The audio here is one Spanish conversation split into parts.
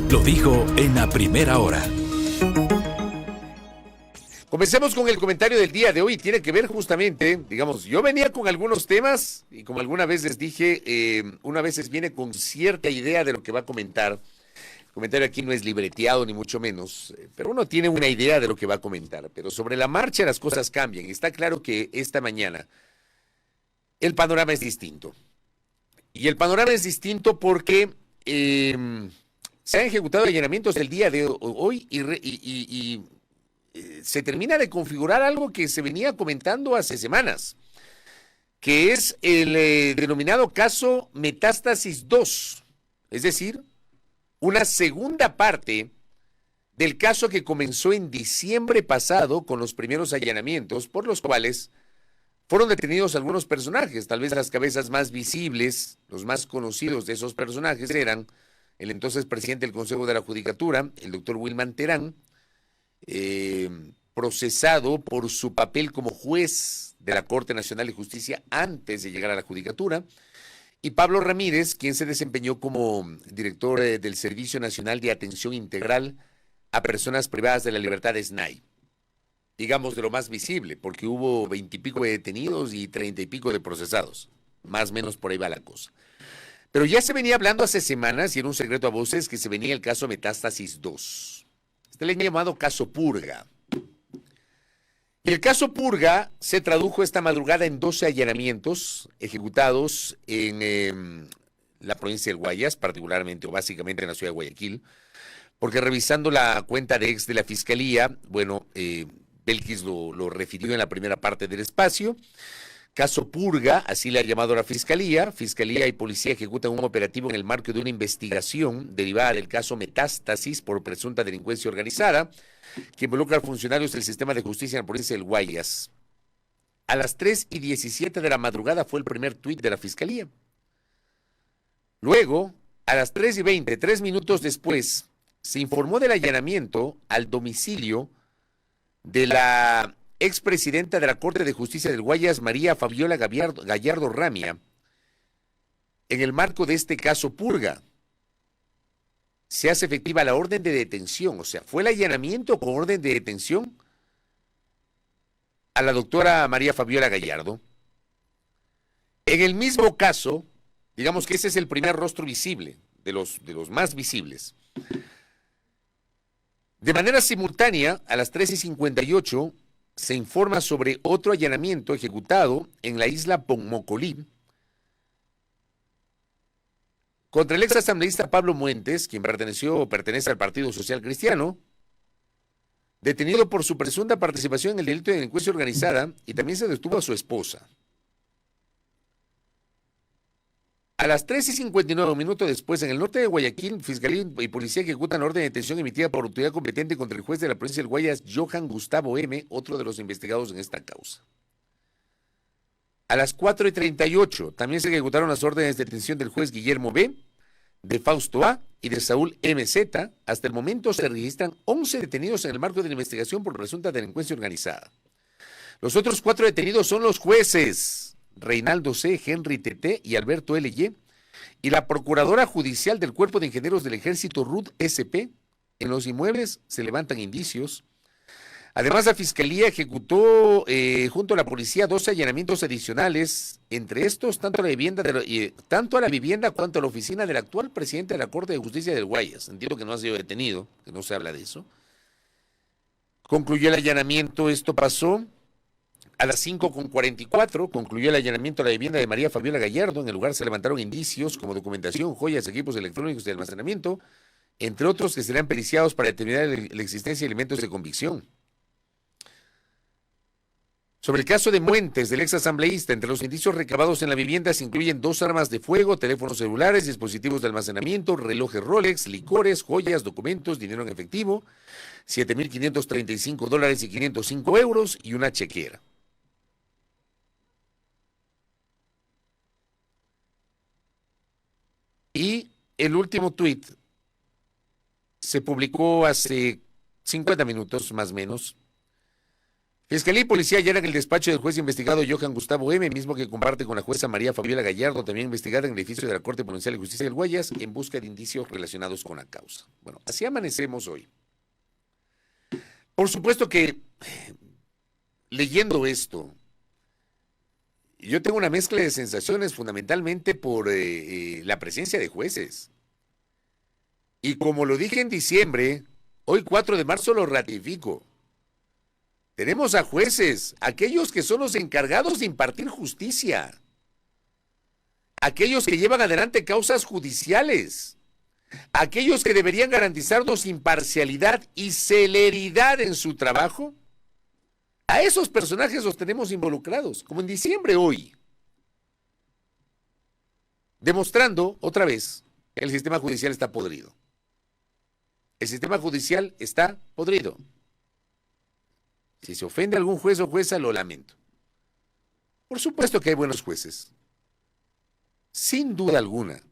Lo dijo en la primera hora. Comencemos con el comentario del día de hoy. Tiene que ver justamente, digamos, yo venía con algunos temas y como alguna vez les dije, una vez viene con cierta idea de lo que va a comentar. El comentario aquí no es libreteado ni mucho menos, pero uno tiene una idea de lo que va a comentar. Pero sobre la marcha las cosas cambian. Está claro que esta mañana el panorama es distinto. Y el panorama es distinto porque se han ejecutado allanamientos el día de hoy y se termina de configurar algo que se venía comentando hace semanas, que es el denominado caso Metástasis 2, es decir, una segunda parte del caso que comenzó en diciembre pasado con los primeros allanamientos por los cuales fueron detenidos algunos personajes. Tal vez las cabezas más visibles, los más conocidos de esos personajes eran el entonces presidente del Consejo de la Judicatura, el doctor Wilman Terán, procesado por su papel como juez de la Corte Nacional de Justicia antes de llegar a la Judicatura, y Pablo Ramírez, quien se desempeñó como director del Servicio Nacional de Atención Integral a Personas Privadas de la Libertad, SNAI. Digamos de lo más visible, porque hubo 20 y pico de detenidos y 30 y pico de procesados. Más o menos por ahí va la cosa. Pero ya se venía hablando hace semanas, y era un secreto a voces, que se venía el caso Metástasis 2. Este le han llamado caso Purga. Y el caso Purga se tradujo esta madrugada en 12 allanamientos ejecutados en la provincia del Guayas, particularmente o básicamente en la ciudad de Guayaquil, porque revisando la cuenta de ex de la Fiscalía, bueno, Belkis lo refirió en la primera parte del espacio. Caso Purga, así le ha llamado la Fiscalía. Fiscalía y policía ejecutan un operativo en el marco de una investigación derivada del caso Metástasis por presunta delincuencia organizada, que involucra a funcionarios del sistema de justicia en la provincia del Guayas. A las 3:17 de la madrugada fue el primer tuit de la Fiscalía. Luego, a las 3:20, 3 minutos después, se informó del allanamiento al domicilio de la expresidenta de la Corte de Justicia del Guayas, María Fabiola Gallardo Ramia, en el marco de este caso Purga. Se hace efectiva la orden de detención, o sea, fue el allanamiento con orden de detención a la doctora María Fabiola Gallardo. En el mismo caso, digamos que ese es el primer rostro visible, de los más visibles. De manera simultánea, a las 13:58, se informa sobre otro allanamiento ejecutado en la isla Mocolí contra el ex asambleísta Pablo Muentes, quien pertenece al Partido Social Cristiano, detenido por su presunta participación en el delito de delincuencia organizada, y también se detuvo a su esposa. A las 13:59, un minuto después, en el norte de Guayaquil, Fiscalía y Policía ejecutan orden de detención emitida por autoridad competente contra el juez de la provincia del Guayas, Johan Gustavo M., otro de los investigados en esta causa. A las 4:38, también se ejecutaron las órdenes de detención del juez Guillermo B., de Fausto A. y de Saúl MZ. Hasta el momento se registran 11 detenidos en el marco de la investigación por presunta delincuencia organizada. Los otros 4 detenidos son los jueces Reinaldo C., Henry TT y Alberto L.Y., y la Procuradora Judicial del Cuerpo de Ingenieros del Ejército, Ruth S.P. En los inmuebles se levantan indicios. Además, la Fiscalía ejecutó junto a la policía 12 allanamientos adicionales, entre estos tanto a la vivienda cuanto a la oficina del actual presidente de la Corte de Justicia del Guayas. Entiendo que no ha sido detenido, que no se habla de eso. Concluyó el allanamiento, esto pasó a las 5:44, concluyó el allanamiento a la vivienda de María Fabiola Gallardo. En el lugar se levantaron indicios como documentación, joyas, equipos electrónicos de almacenamiento, entre otros que serán periciados para determinar la existencia de elementos de convicción. Sobre el caso de Muentes, del ex asambleísta, entre los indicios recabados en la vivienda se incluyen 2 armas de fuego, teléfonos celulares, dispositivos de almacenamiento, relojes Rolex, licores, joyas, documentos, dinero en efectivo, $7,535 y 505 euros y una chequera. Y el último tuit se publicó hace 50 minutos más o menos. Fiscalía y policía allanan el despacho del juez investigado Johan Gustavo M., mismo que comparte con la jueza María Fabiola Gallardo, también investigada en el edificio de la Corte Provincial de Justicia del Guayas, en busca de indicios relacionados con la causa. Bueno, así amanecemos hoy. Por supuesto que, leyendo esto, yo tengo una mezcla de sensaciones fundamentalmente por la presencia de jueces. Y como lo dije en diciembre, hoy 4 de marzo lo ratifico. Tenemos a jueces, aquellos que son los encargados de impartir justicia, aquellos que llevan adelante causas judiciales, aquellos que deberían garantizarnos imparcialidad y celeridad en su trabajo. A esos personajes los tenemos involucrados, como en diciembre hoy, demostrando otra vez que el sistema judicial está podrido. El sistema judicial está podrido. Si se ofende a algún juez o jueza, lo lamento. Por supuesto que hay buenos jueces. Sin duda alguna.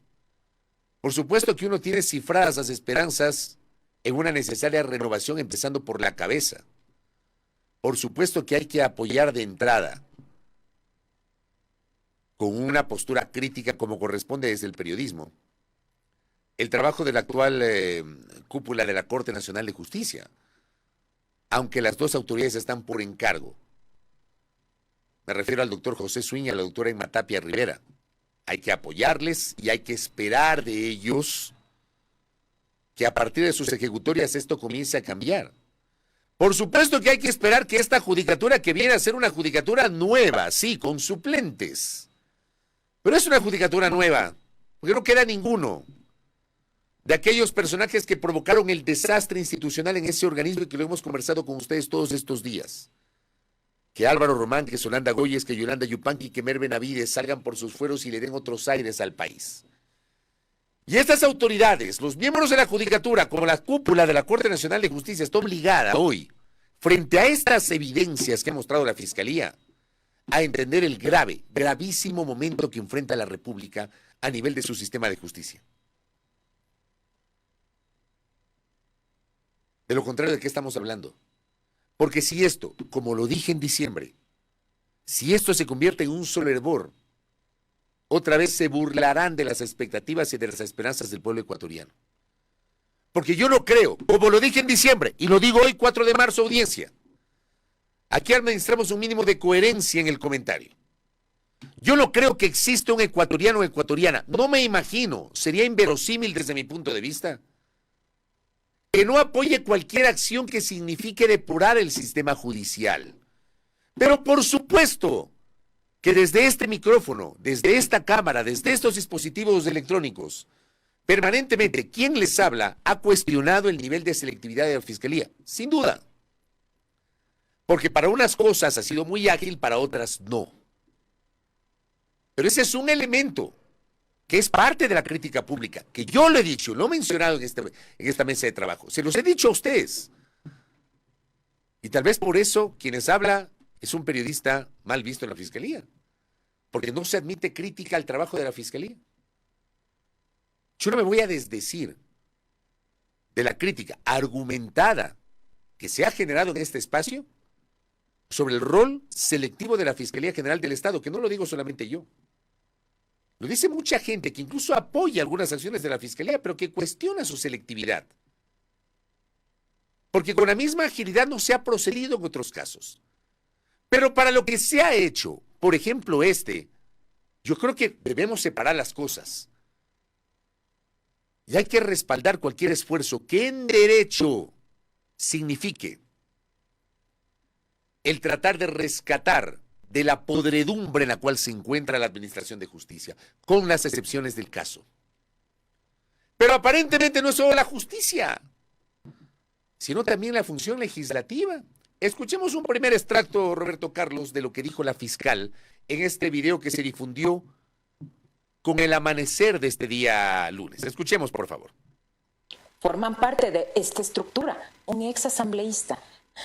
Por supuesto que uno tiene cifradas las esperanzas en una necesaria renovación, empezando por la cabeza. Por supuesto que hay que apoyar de entrada, con una postura crítica como corresponde desde el periodismo, el trabajo de la actual cúpula de la Corte Nacional de Justicia, aunque las dos autoridades están por encargo. Me refiero al doctor José Suíña y a la doctora Emma Tapia Rivera. Hay que apoyarles y hay que esperar de ellos que a partir de sus ejecutorias esto comience a cambiar. Por supuesto que hay que esperar que esta judicatura, que viene a ser una judicatura nueva, sí, con suplentes, pero es una judicatura nueva, porque no queda ninguno de aquellos personajes que provocaron el desastre institucional en ese organismo y que lo hemos conversado con ustedes todos estos días. Que Álvaro Román, que Solanda Goyes, que Yolanda Yupanqui, que Merve Navides salgan por sus fueros y le den otros aires al país. Y estas autoridades, los miembros de la judicatura, como la cúpula de la Corte Nacional de Justicia, está obligada hoy, frente a estas evidencias que ha mostrado la Fiscalía, a entender el gravísimo momento que enfrenta la República a nivel de su sistema de justicia. De lo contrario, ¿de qué estamos hablando? Porque si esto, como lo dije en diciembre, si esto se convierte en un solo hervor, otra vez se burlarán de las expectativas y de las esperanzas del pueblo ecuatoriano. Porque yo no creo, como lo dije en diciembre, y lo digo hoy 4 de marzo, audiencia, aquí administramos un mínimo de coherencia en el comentario. Yo no creo que exista un ecuatoriano o ecuatoriana, no me imagino, sería inverosímil desde mi punto de vista, que no apoye cualquier acción que signifique depurar el sistema judicial. Pero por supuesto que desde este micrófono, desde esta cámara, desde estos dispositivos electrónicos, permanentemente quien les habla ha cuestionado el nivel de selectividad de la Fiscalía, sin duda. Porque para unas cosas ha sido muy ágil, para otras no. Pero ese es un elemento que es parte de la crítica pública, que yo lo he dicho, lo he mencionado en esta mesa de trabajo, se los he dicho a ustedes. Y tal vez por eso quienes habla es un periodista mal visto en la Fiscalía, porque no se admite crítica al trabajo de la Fiscalía. Yo no me voy a desdecir de la crítica argumentada que se ha generado en este espacio sobre el rol selectivo de la Fiscalía General del Estado, que no lo digo solamente yo. Lo dice mucha gente que incluso apoya algunas acciones de la Fiscalía, pero que cuestiona su selectividad. Porque con la misma agilidad no se ha procedido en otros casos. Pero para lo que se ha hecho, por ejemplo yo creo que debemos separar las cosas. Y hay que respaldar cualquier esfuerzo que en derecho signifique el tratar de rescatar de la podredumbre en la cual se encuentra la Administración de Justicia, con las excepciones del caso. Pero aparentemente no es solo la justicia, sino también la función legislativa. Escuchemos un primer extracto, Roberto Carlos, de lo que dijo la fiscal en este video que se difundió con el amanecer de este día lunes. Escuchemos, por favor. Forman parte de esta estructura un ex asambleísta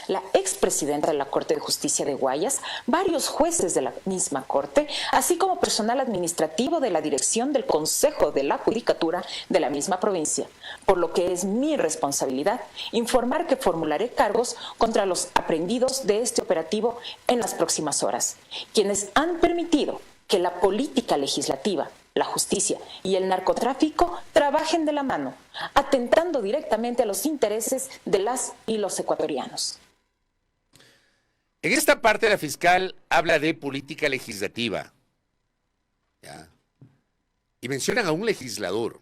La expresidenta de la Corte de Justicia de Guayas, varios jueces de la misma Corte, así como personal administrativo de la dirección del Consejo de la Judicatura de la misma provincia, por lo que es mi responsabilidad informar que formularé cargos contra los aprehendidos de este operativo en las próximas horas, quienes han permitido que la política legislativa, la justicia y el narcotráfico trabajen de la mano, atentando directamente a los intereses de las y los ecuatorianos. En esta parte la fiscal habla de política legislativa. ¿Ya? Y mencionan a un legislador.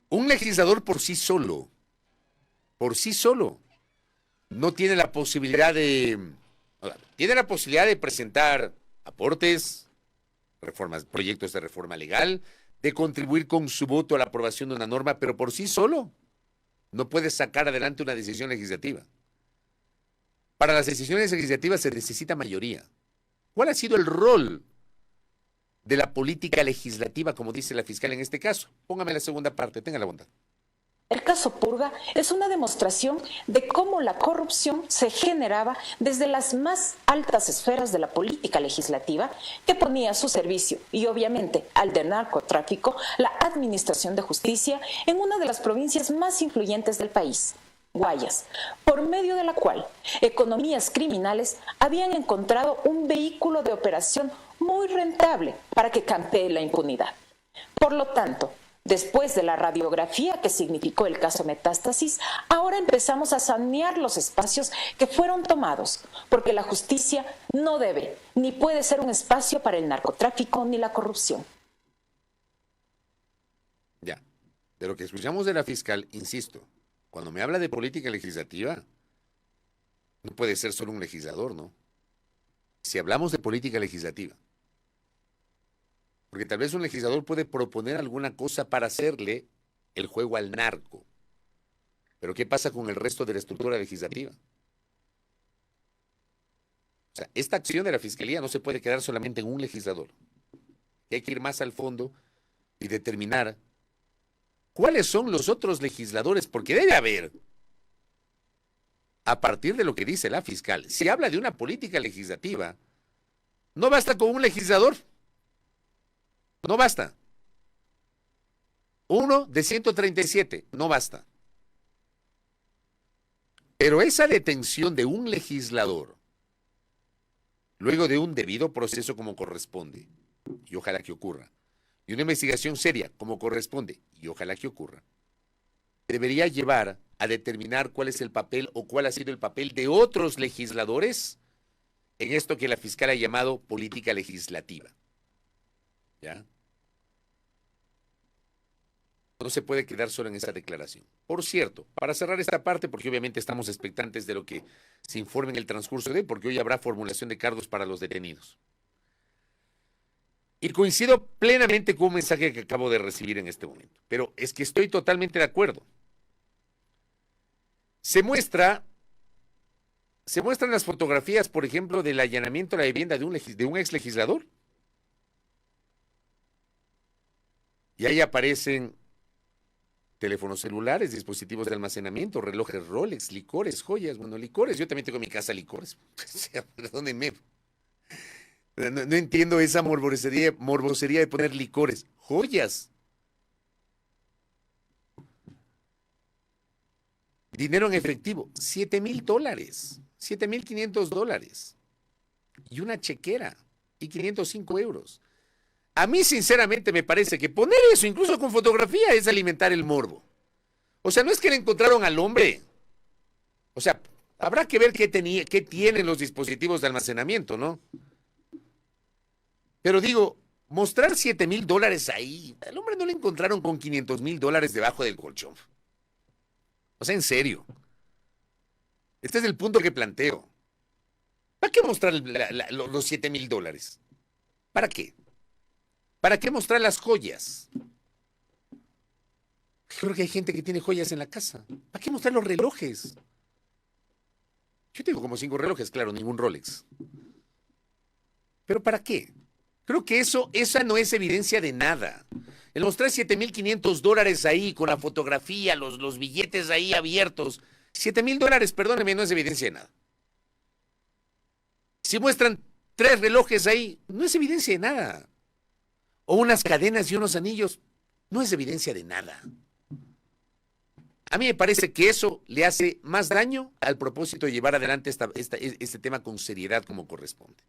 Un legislador por sí solo, no tiene la posibilidad de presentar aportes, proyectos de reforma legal, de contribuir con su voto a la aprobación de una norma, pero por sí solo no puede sacar adelante una decisión legislativa. Para las decisiones legislativas se necesita mayoría. ¿Cuál ha sido el rol de la política legislativa, como dice la fiscal en este caso? Póngame la segunda parte, tenga la bondad. El caso Purga es una demostración de cómo la corrupción se generaba desde las más altas esferas de la política legislativa que ponía a su servicio y obviamente al del narcotráfico la administración de justicia en una de las provincias más influyentes del país, Guayas, por medio de la cual economías criminales habían encontrado un vehículo de operación muy rentable para que campee la impunidad. Por lo tanto, después de la radiografía que significó el caso Metástasis, ahora empezamos a sanear los espacios que fueron tomados, porque la justicia no debe ni puede ser un espacio para el narcotráfico ni la corrupción. Ya, de lo que escuchamos de la fiscal, insisto, cuando me habla de política legislativa, no puede ser solo un legislador, ¿no? Si hablamos de política legislativa, porque tal vez un legislador puede proponer alguna cosa para hacerle el juego al narco. Pero ¿qué pasa con el resto de la estructura legislativa? O sea, esta acción de la Fiscalía no se puede quedar solamente en un legislador. Hay que ir más al fondo y determinar cuáles son los otros legisladores, porque debe haber, a partir de lo que dice la fiscal, si habla de una política legislativa, no basta con un legislador. No basta. 1 de 137, no basta. Pero esa detención de un legislador, luego de un debido proceso como corresponde, y ojalá que ocurra, y una investigación seria como corresponde, y ojalá que ocurra, debería llevar a determinar cuál es el papel o cuál ha sido el papel de otros legisladores en esto que la fiscal ha llamado política legislativa. ¿Ya? No se puede quedar solo en esa declaración. Por cierto, para cerrar esta parte, porque obviamente estamos expectantes de lo que se informe en el transcurso de, porque hoy habrá formulación de cargos para los detenidos. Y coincido plenamente con un mensaje que acabo de recibir en este momento, pero es que estoy totalmente de acuerdo. Se muestran las fotografías, por ejemplo, del allanamiento a la vivienda de un ex legislador. Y ahí aparecen teléfonos celulares, dispositivos de almacenamiento, relojes Rolex, licores, joyas. Bueno, licores, yo también tengo en mi casa licores. Perdónenme. No entiendo esa morbosería de poner licores. Joyas. Dinero en efectivo, $7,000, $7,500. Y una chequera, y 505 euros. A mí, sinceramente, me parece que poner eso, incluso con fotografía, es alimentar el morbo. O sea, no es que le encontraron al hombre. O sea, habrá que ver qué tienen los dispositivos de almacenamiento, ¿no? Pero digo, mostrar $7,000 ahí, al hombre no le encontraron con $500,000 debajo del colchón. O sea, en serio. Este es el punto que planteo. ¿Para qué mostrar los $7,000? ¿Para qué? ¿Para qué mostrar las joyas? Creo que hay gente que tiene joyas en la casa. ¿Para qué mostrar los relojes? Yo tengo como 5 relojes, claro, ningún Rolex. ¿Pero para qué? Creo que esa no es evidencia de nada. El mostrar $7,500 ahí con la fotografía, los billetes ahí abiertos, $7,000, perdóneme, no es evidencia de nada. Si muestran 3 relojes ahí, no es evidencia de nada. O unas cadenas y unos anillos, no es evidencia de nada. A mí me parece que eso le hace más daño al propósito de llevar adelante este tema con seriedad como corresponde.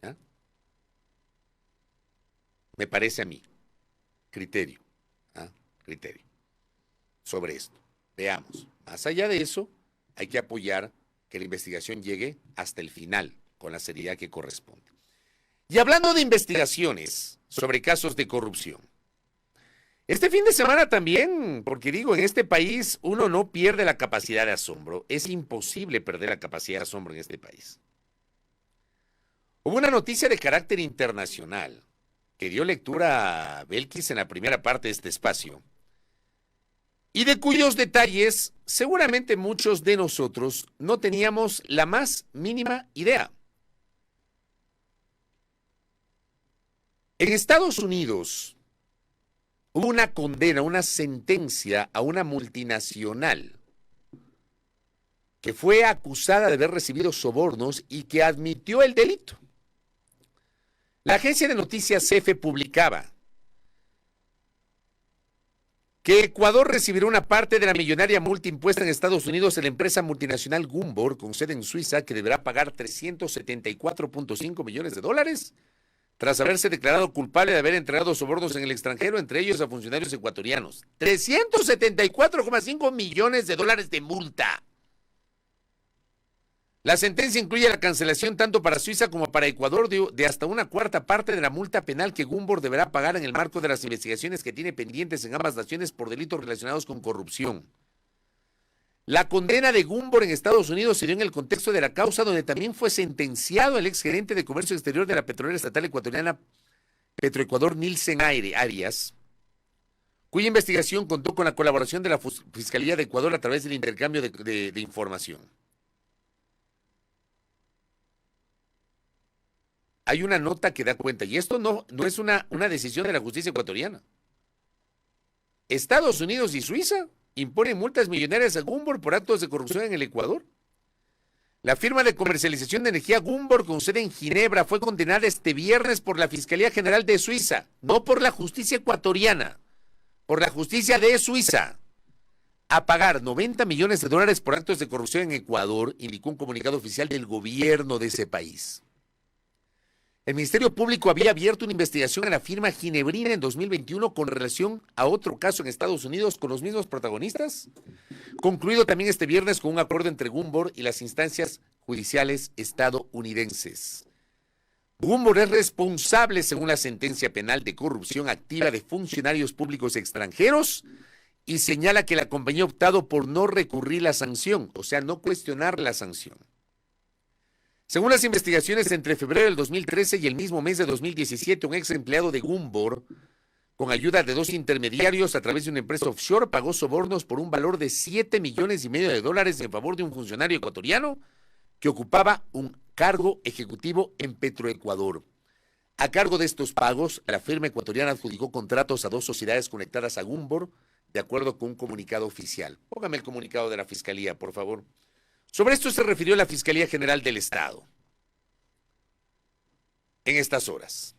¿Ya? Me parece a mí. Criterio. Criterio. Sobre esto. Veamos. Más allá de eso, hay que apoyar que la investigación llegue hasta el final, con la seriedad que corresponde. Y hablando de investigaciones sobre casos de corrupción, este fin de semana también, porque digo, en este país uno no pierde la capacidad de asombro. Es imposible perder la capacidad de asombro en este país. Hubo una noticia de carácter internacional que dio lectura a Belkis en la primera parte de este espacio y de cuyos detalles seguramente muchos de nosotros no teníamos la más mínima idea. En Estados Unidos hubo una condena, una sentencia a una multinacional que fue acusada de haber recibido sobornos y que admitió el delito. La agencia de noticias EFE publicaba que Ecuador recibirá una parte de la millonaria multa impuesta en Estados Unidos en la empresa multinacional Gumbor, con sede en Suiza, que deberá pagar $374.5 millones tras haberse declarado culpable de haber entregado sobornos en el extranjero, entre ellos a funcionarios ecuatorianos. $374.5 millones de multa. La sentencia incluye la cancelación tanto para Suiza como para Ecuador de hasta una cuarta parte de la multa penal que Gumbor deberá pagar en el marco de las investigaciones que tiene pendientes en ambas naciones por delitos relacionados con corrupción. La condena de Gumbor en Estados Unidos se dio en el contexto de la causa donde también fue sentenciado el exgerente de comercio exterior de la petrolera estatal ecuatoriana Petroecuador, Nilsen Arias, cuya investigación contó con la colaboración de la Fiscalía de Ecuador a través del intercambio de información. Hay una nota que da cuenta, y esto no es una decisión de la justicia ecuatoriana. Estados Unidos y Suiza imponen multas millonarias a Gumbor por actos de corrupción en el Ecuador. La firma de comercialización de energía Gumbor, con sede en Ginebra, fue condenada este viernes por la Fiscalía General de Suiza, no por la justicia ecuatoriana, por la justicia de Suiza, a pagar $90 millones por actos de corrupción en Ecuador, indicó un comunicado oficial del gobierno de ese país. El Ministerio Público había abierto una investigación a la firma ginebrina en 2021 con relación a otro caso en Estados Unidos con los mismos protagonistas, concluido también este viernes con un acuerdo entre Gumbor y las instancias judiciales estadounidenses. Gumbor es responsable, según la sentencia penal, de corrupción activa de funcionarios públicos extranjeros y señala que la compañía ha optado por no recurrir la sanción, o sea, no cuestionar la sanción. Según las investigaciones, entre febrero del 2013 y el mismo mes de 2017, un ex empleado de Gumbor, con ayuda de 2 intermediarios a través de una empresa offshore, pagó sobornos por un valor de $7,5 millones en favor de un funcionario ecuatoriano que ocupaba un cargo ejecutivo en Petroecuador. A cargo de estos pagos, la firma ecuatoriana adjudicó contratos a 2 sociedades conectadas a Gumbor, de acuerdo con un comunicado oficial. Póngame el comunicado de la Fiscalía, por favor. Sobre esto se refirió la Fiscalía General del Estado en estas horas,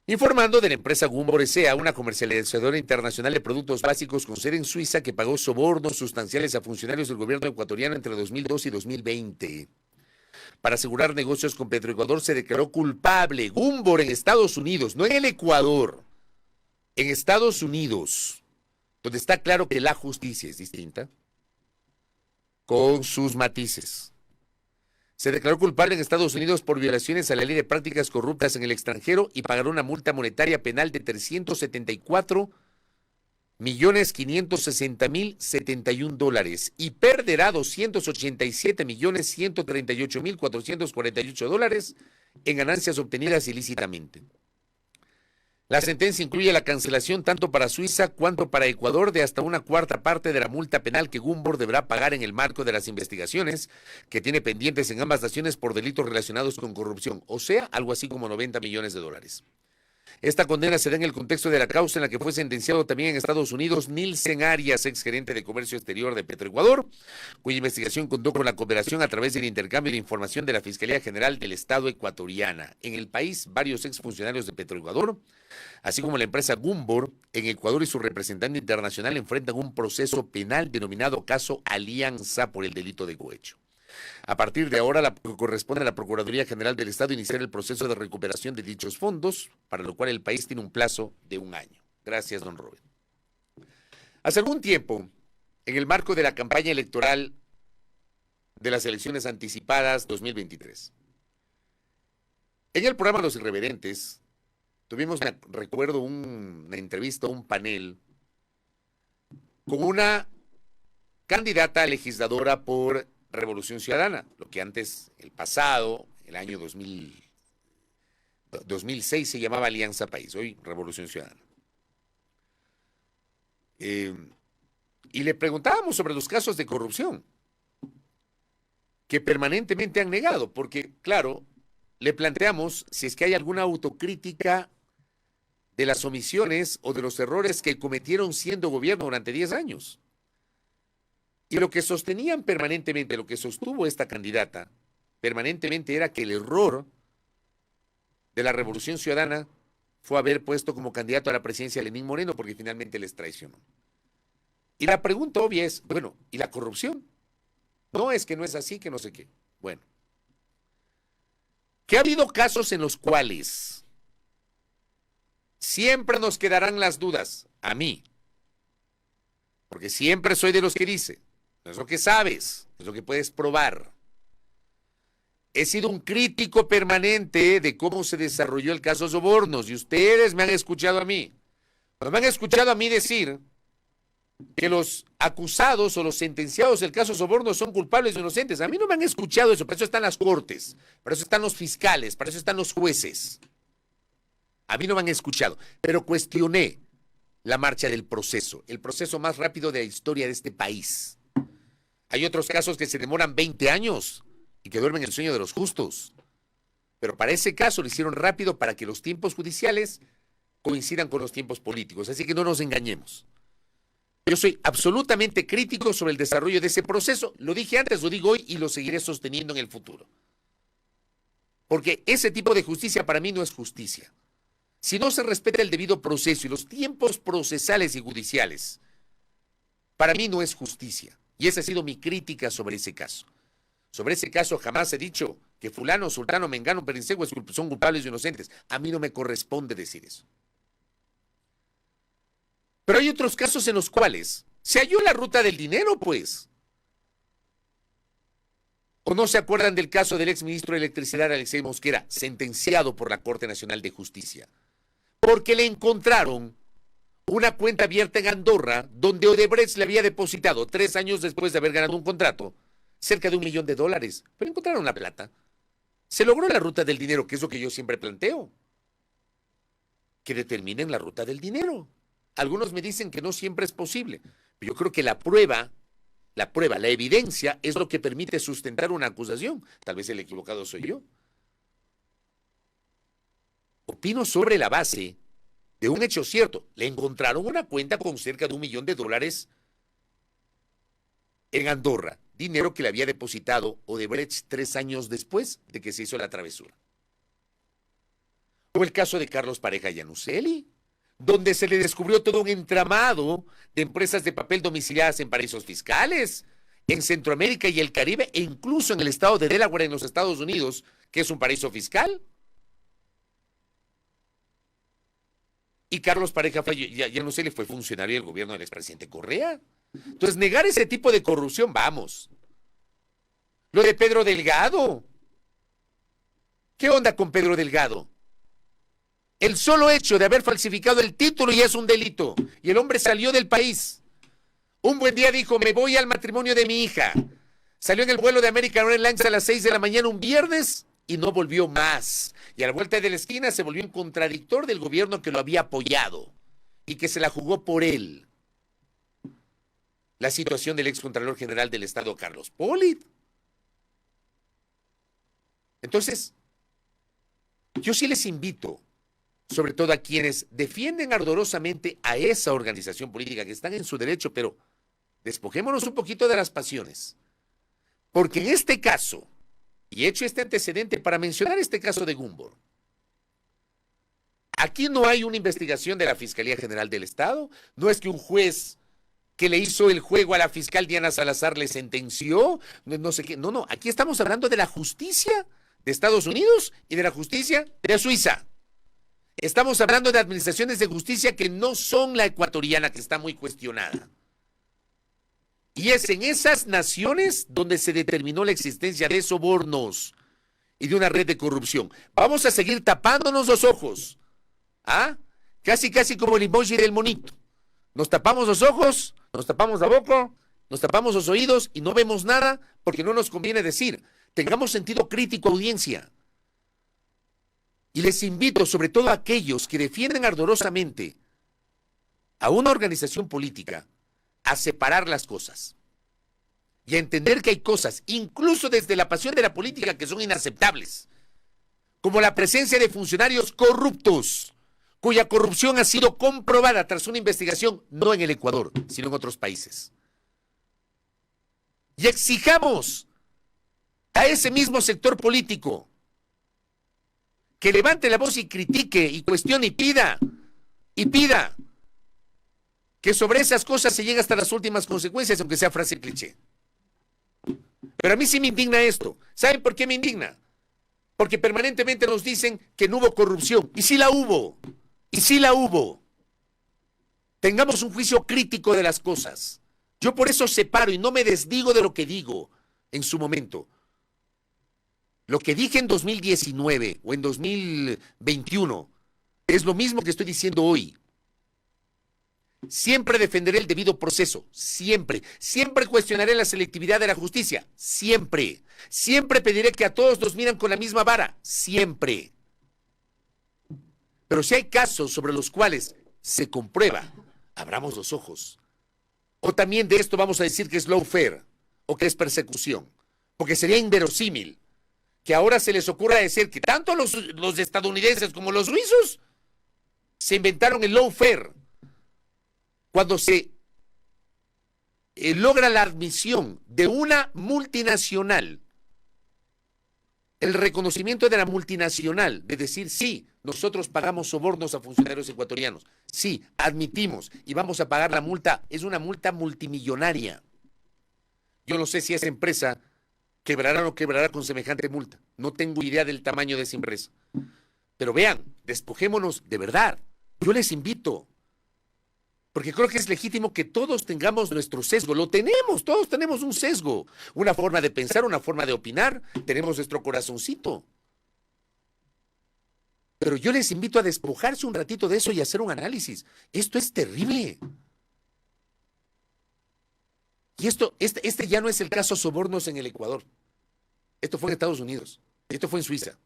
informando de la empresa Gumbor S.A., una comercializadora internacional de productos básicos con sede en Suiza que pagó sobornos sustanciales a funcionarios del gobierno ecuatoriano entre 2012 y 2020. Para asegurar negocios con Petroecuador se declaró culpable Gumbor en Estados Unidos, no en el Ecuador, en Estados Unidos, donde está claro que la justicia es distinta, con sus matices. Se declaró culpable en Estados Unidos por violaciones a la ley de prácticas corruptas en el extranjero y pagará una multa monetaria penal de $374.560.071 y perderá $287.138.448 en ganancias obtenidas ilícitamente. La sentencia incluye la cancelación tanto para Suiza cuanto para Ecuador de hasta una cuarta parte de la multa penal que Gumbor deberá pagar en el marco de las investigaciones que tiene pendientes en ambas naciones por delitos relacionados con corrupción, o sea, algo así como $90 millones. Esta condena se da en el contexto de la causa en la que fue sentenciado también en Estados Unidos Nilsen Arias, exgerente de Comercio Exterior de Petroecuador, cuya investigación contó con la cooperación a través del intercambio de información de la Fiscalía General del Estado ecuatoriana. En el país, varios exfuncionarios de Petroecuador, así como la empresa Gumbor, en Ecuador y su representante internacional enfrentan un proceso penal denominado caso Alianza por el delito de cohecho. A partir de ahora, corresponde a la Procuraduría General del Estado iniciar el proceso de recuperación de dichos fondos, para lo cual el país tiene un plazo de 1 año. Gracias, don Robert. Hace algún tiempo, en el marco de la campaña electoral de las elecciones anticipadas 2023, en el programa Los Irreverentes, tuvimos, recuerdo, una entrevista, un panel, con una candidata a legisladora por Revolución Ciudadana, lo que antes, el pasado, el año 2006 se llamaba Alianza País, hoy Revolución Ciudadana. Y le preguntábamos sobre los casos de corrupción que permanentemente han negado, porque, claro, le planteamos si es que hay alguna autocrítica de las omisiones o de los errores que cometieron siendo gobierno durante 10 años. Y lo que sostenían permanentemente, lo que sostuvo esta candidata permanentemente era que el error de la Revolución Ciudadana fue haber puesto como candidato a la presidencia a Lenín Moreno, porque finalmente les traicionó. Y la pregunta obvia es, bueno, ¿y la corrupción? No, es que no es así, que no sé qué. Bueno, que ha habido casos en los cuales siempre nos quedarán las dudas, a mí, porque siempre soy de los que dice, no es lo que sabes, es lo que puedes probar. He sido un crítico permanente de cómo se desarrolló el caso Sobornos y ustedes me han escuchado a mí. Cuando me han escuchado a mí decir que los acusados o los sentenciados del caso Sobornos son culpables o inocentes, a mí no me han escuchado eso, para eso están las cortes, para eso están los fiscales, para eso están los jueces. A mí no me han escuchado, pero cuestioné la marcha del proceso, el proceso más rápido de la historia de este país. Hay otros casos que se demoran 20 años y que duermen el sueño de los justos. Pero para ese caso lo hicieron rápido para que los tiempos judiciales coincidan con los tiempos políticos. Así que no nos engañemos. Yo soy absolutamente crítico sobre el desarrollo de ese proceso. Lo dije antes, lo digo hoy y lo seguiré sosteniendo en el futuro. Porque ese tipo de justicia para mí no es justicia. Si no se respeta el debido proceso y los tiempos procesales y judiciales, para mí no es justicia. Y esa ha sido mi crítica sobre ese caso. Sobre ese caso jamás he dicho que fulano, sultano, mengano, perincegua son culpables o inocentes. A mí no me corresponde decir eso. Pero hay otros casos en los cuales se halló la ruta del dinero, pues. ¿O no se acuerdan del caso del exministro de Electricidad, Alexei Mosquera, sentenciado por la Corte Nacional de Justicia? Porque le encontraron una cuenta abierta en Andorra donde Odebrecht le había depositado 3 años después de haber ganado un contrato cerca de $1 millón. Pero encontraron la plata. Se logró la ruta del dinero, que es lo que yo siempre planteo. Que determinen la ruta del dinero. Algunos me dicen que no siempre es posible. Pero yo creo que la prueba, la evidencia es lo que permite sustentar una acusación. Tal vez el equivocado soy yo. Opino sobre la base de un hecho cierto. Le encontraron una cuenta con cerca de $1 millón en Andorra, dinero que le había depositado Odebrecht 3 años después de que se hizo la travesura. O el caso de Carlos Pareja Yanuseli, donde se le descubrió todo un entramado de empresas de papel domiciliadas en paraísos fiscales, en Centroamérica y el Caribe, e incluso en el estado de Delaware en los Estados Unidos, que es un paraíso fiscal. Y Carlos Pareja Yanuseli fue funcionario del gobierno del expresidente Correa. Entonces, negar ese tipo de corrupción, vamos. Lo de Pedro Delgado. ¿Qué onda con Pedro Delgado? El solo hecho de haber falsificado el título ya es un delito. Y el hombre salió del país. Un buen día dijo, me voy al matrimonio de mi hija. Salió en el vuelo de American Airlines a las 6 de la mañana un viernes y no volvió más. Y a la vuelta de la esquina se volvió un contradictor del gobierno que lo había apoyado y que se la jugó por él. La situación del excontralor general del Estado, Carlos Pollitt. Entonces, yo sí les invito, sobre todo a quienes defienden ardorosamente a esa organización política, que están en su derecho, pero despojémonos un poquito de las pasiones. Porque en este caso, y he hecho este antecedente para mencionar este caso de Gumbor, aquí no hay una investigación de la Fiscalía General del Estado, no es que un juez que le hizo el juego a la fiscal Diana Salazar le sentenció, no sé qué, no, aquí estamos hablando de la justicia de Estados Unidos y de la justicia de Suiza. Estamos hablando de administraciones de justicia que no son la ecuatoriana, que está muy cuestionada. Y es en esas naciones donde se determinó la existencia de sobornos y de una red de corrupción. Vamos a seguir tapándonos los ojos. ¿Ah? Casi como el emoji del monito. Nos tapamos los ojos, nos tapamos la boca, nos tapamos los oídos y no vemos nada porque no nos conviene decir. Tengamos sentido crítico, audiencia. Y les invito, sobre todo a aquellos que defienden ardorosamente a una organización política, a separar las cosas y a entender que hay cosas, incluso desde la pasión de la política, que son inaceptables, como la presencia de funcionarios corruptos, cuya corrupción ha sido comprobada tras una investigación no en el Ecuador, sino en otros países. Y exijamos a ese mismo sector político que levante la voz y critique y cuestione y pida que sobre esas cosas se llegue hasta las últimas consecuencias, aunque sea frase cliché. Pero a mí sí me indigna esto. ¿Saben por qué me indigna? Porque permanentemente nos dicen que no hubo corrupción. Y sí la hubo. Y sí la hubo. Tengamos un juicio crítico de las cosas. Yo por eso separo y no me desdigo de lo que digo en su momento. Lo que dije en 2019 o en 2021 es lo mismo que estoy diciendo hoy. Siempre defenderé el debido proceso, siempre. Siempre cuestionaré la selectividad de la justicia, siempre. Siempre pediré que a todos nos miran con la misma vara, siempre. Pero si hay casos sobre los cuales se comprueba, abramos los ojos. O también de esto vamos a decir que es lawfare o que es persecución, porque sería inverosímil que ahora se les ocurra decir que tanto los estadounidenses como los suizos se inventaron el lawfare cuando se logra la admisión de una multinacional, el reconocimiento de la multinacional, de decir, sí, nosotros pagamos sobornos a funcionarios ecuatorianos, sí, admitimos y vamos a pagar la multa, es una multa multimillonaria. Yo no sé si esa empresa quebrará o no quebrará con semejante multa. No tengo idea del tamaño de esa empresa. Pero vean, despojémonos de verdad. Yo les invito, porque creo que es legítimo que todos tengamos nuestro sesgo. Lo tenemos, todos tenemos un sesgo. Una forma de pensar, una forma de opinar. Tenemos nuestro corazoncito. Pero yo les invito a despojarse un ratito de eso y hacer un análisis. Esto es terrible. Y este ya no es el caso sobornos en el Ecuador. Esto fue en Estados Unidos. Esto fue en Suiza.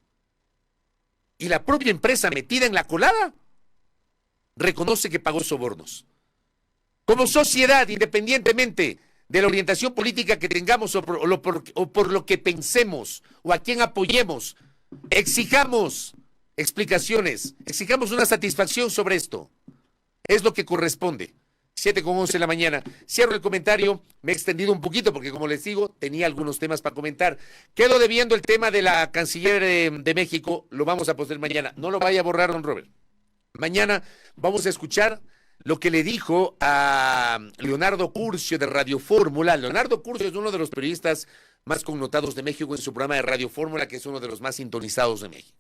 Y la propia empresa metida en la colada reconoce que pagó sobornos. Como sociedad, independientemente de la orientación política que tengamos o por lo que pensemos o a quién apoyemos, exijamos explicaciones, exijamos una satisfacción sobre esto. Es lo que corresponde. 7:11 de la mañana. Cierro el comentario. Me he extendido un poquito porque, como les digo, tenía algunos temas para comentar. Quedo debiendo el tema de la canciller de México. Lo vamos a poner mañana. No lo vaya a borrar, don Robert. Mañana vamos a escuchar lo que le dijo a Leonardo Curcio de Radio Fórmula. Leonardo Curcio es uno de los periodistas más connotados de México en su programa de Radio Fórmula, que es uno de los más sintonizados de México.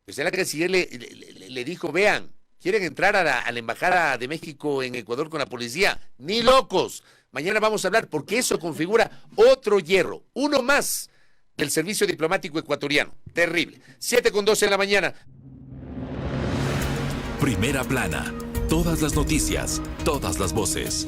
Pues la canciller le dijo, vean, ¿quieren entrar a la Embajada de México en Ecuador con la policía? ¡Ni locos! Mañana vamos a hablar porque eso configura otro hierro, uno más del servicio diplomático ecuatoriano. Terrible. 7:12 de la mañana. Primera plana. Todas las noticias, todas las voces.